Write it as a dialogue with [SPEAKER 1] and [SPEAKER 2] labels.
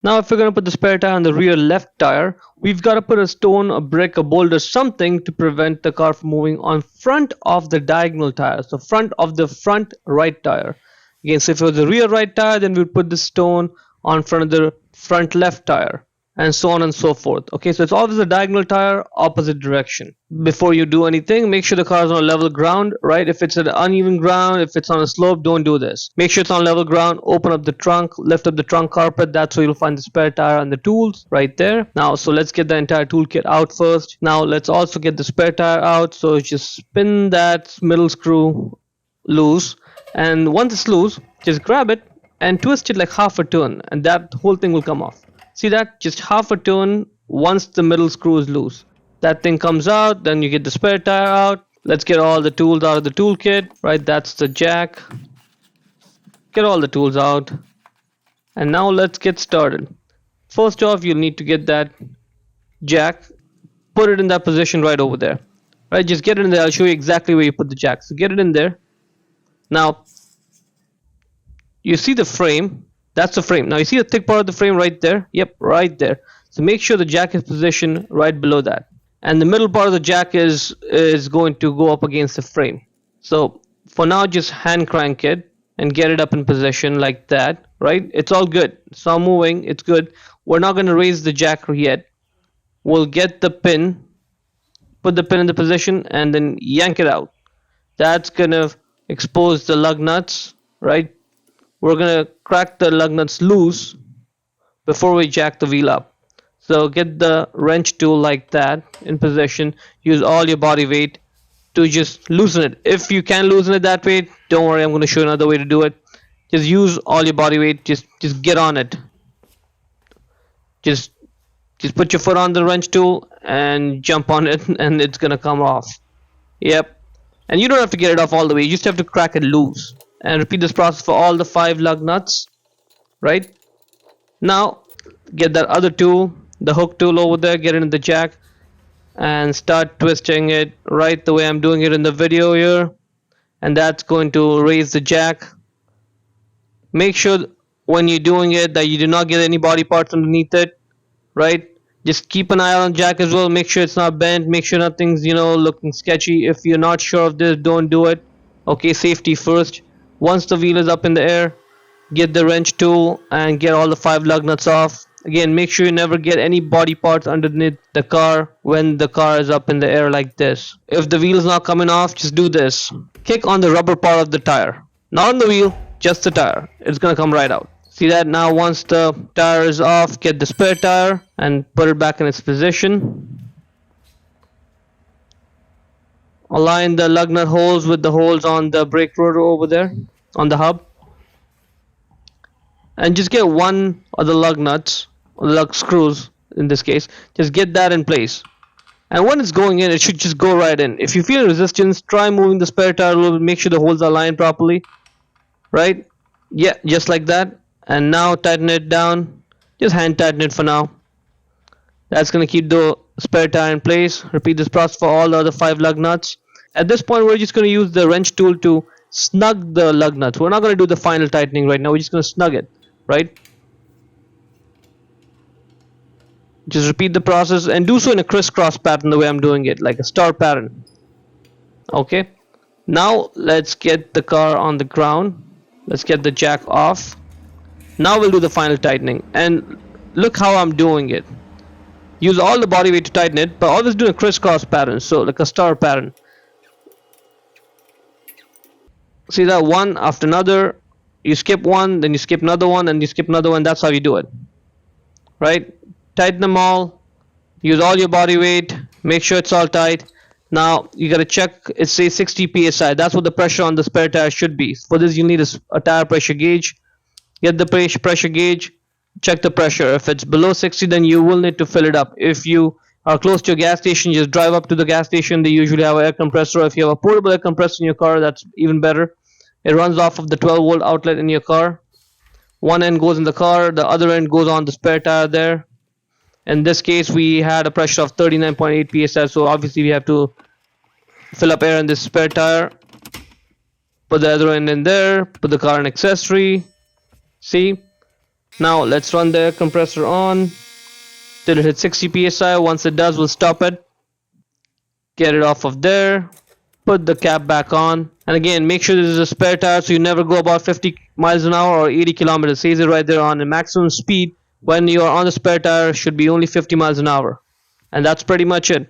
[SPEAKER 1] Now if we're going to put the spare tire on the rear left tire, we've got to put a stone, a brick, a boulder, something to prevent the car from moving on front of the diagonal tire. So front of the front right tire. Again, so if it was the rear right tire, then we'd put the stone on front of the front left tire, and so on and so forth. Okay, so it's always a diagonal tire, opposite direction. Before you do anything, make sure the car is on a level ground, right? If it's an uneven ground, if it's on a slope, don't do this. Make sure it's on level ground. Open up the trunk, lift up the trunk carpet. That's where you'll find the spare tire and the tools right there. Now, so let's get the entire toolkit out first. Now let's also get the spare tire out. So just spin that middle screw loose, and once it's loose, just grab it and twist it like half a turn, and that whole thing will come off. See that? Just half a turn once the middle screw is loose. That thing comes out, then you get the spare tire out. Let's get all the tools out of the toolkit, right? That's the jack. Get all the tools out. And now let's get started. First off, you'll need to get that jack, put it in that position right over there. Right, just get it in there. I'll show you exactly where you put the jack. So get it in there. Now, you see the frame. That's the frame. Now you see the thick part of the frame right there? Yep, right there. So make sure the jack is positioned right below that. And the middle part of the jack is going to go up against the frame. So for now, just hand crank it and get it up in position like that, right? It's all good. It's not moving. It's good. We're not going to raise the jack yet. We'll get the pin, put the pin in the position, and then yank it out. That's going to expose the lug nuts, right? We're going to crack the lug nuts loose before we jack the wheel up. So get the wrench tool like that in position. Use all your body weight to just loosen it. If you can loosen it that way, don't worry, I'm going to show you another way to do it. Just use all your body weight. Just get on it. Just put your foot on the wrench tool and jump on it, and it's going to come off. Yep. And you don't have to get it off all the way. You just have to crack it loose. And repeat this process for all the 5 lug nuts, right? Now get that other tool, the hook tool over there, get it in the jack and start twisting it right the way I'm doing it in the video here, and that's going to raise the jack. Make sure when you're doing it that you do not get any body parts underneath it, right? Just keep an eye on the jack as well. Make sure it's not bent. Make sure nothing's looking sketchy. If you're not sure of this, don't do it. Okay, safety first. Once the wheel is up in the air, get the wrench tool and get all the 5 lug nuts off. Again, make sure you never get any body parts underneath the car when the car is up in the air like this. If the wheel is not coming off, just do this. Kick on the rubber part of the tire. Not on the wheel, just the tire. It's going to come right out. See that? Now once the tire is off, get the spare tire and put it back in its position. Align the lug nut holes with the holes on the brake rotor over there on the hub, and just get one of the lug nuts, or the lug screws in this case. Just get that in place, and when it's going in, it should just go right in. If you feel resistance, try moving the spare tire a little bit. Make sure the holes are aligned properly, right? Yeah, just like that. And now tighten it down. Just hand tighten it for now. That's going to keep the spare tire in place. Repeat this process for all the other 5 lug nuts. At this point, we're just going to use the wrench tool to snug the lug nuts. We're not going to do the final tightening right now. We're just going to snug it, right? Just repeat the process and do so in a crisscross pattern the way I'm doing it, like a star pattern. Okay. Now let's get the car on the ground. Let's get the jack off. Now we'll do the final tightening. And look how I'm doing it. Use all the body weight to tighten it, but always do a crisscross pattern, so like a star pattern. See that? One after another. You skip one, then you skip another one, and you skip another one. That's how you do it, right? Tighten them all. Use all your body weight. Make sure it's all tight. Now you gotta check. It says 60 psi. That's what the pressure on the spare tire should be. For this, you need a tire pressure gauge. Get the pressure gauge. Check the pressure. If it's below 60, then you will need to fill it up. If you are close to a gas station, just drive up to the gas station. They usually have an air compressor. If you have a portable air compressor in your car, that's even better. It runs off of the 12-volt outlet in your car. One end goes in the car, the other end goes on the spare tire there. In this case, we had a pressure of 39.8 psi, so obviously we have to fill up air in this spare tire. Put the other end in there, put the car in accessory. See? Now let's run the air compressor on till it hits 60 psi. Once it does, we'll stop it, get it off of there, put the cap back on, and again make sure this is a spare tire so you never go about 50 miles an hour or 80 kilometers. It says it right there on the maximum speed when you are on the spare tire should be only 50 miles an hour. And that's pretty much it.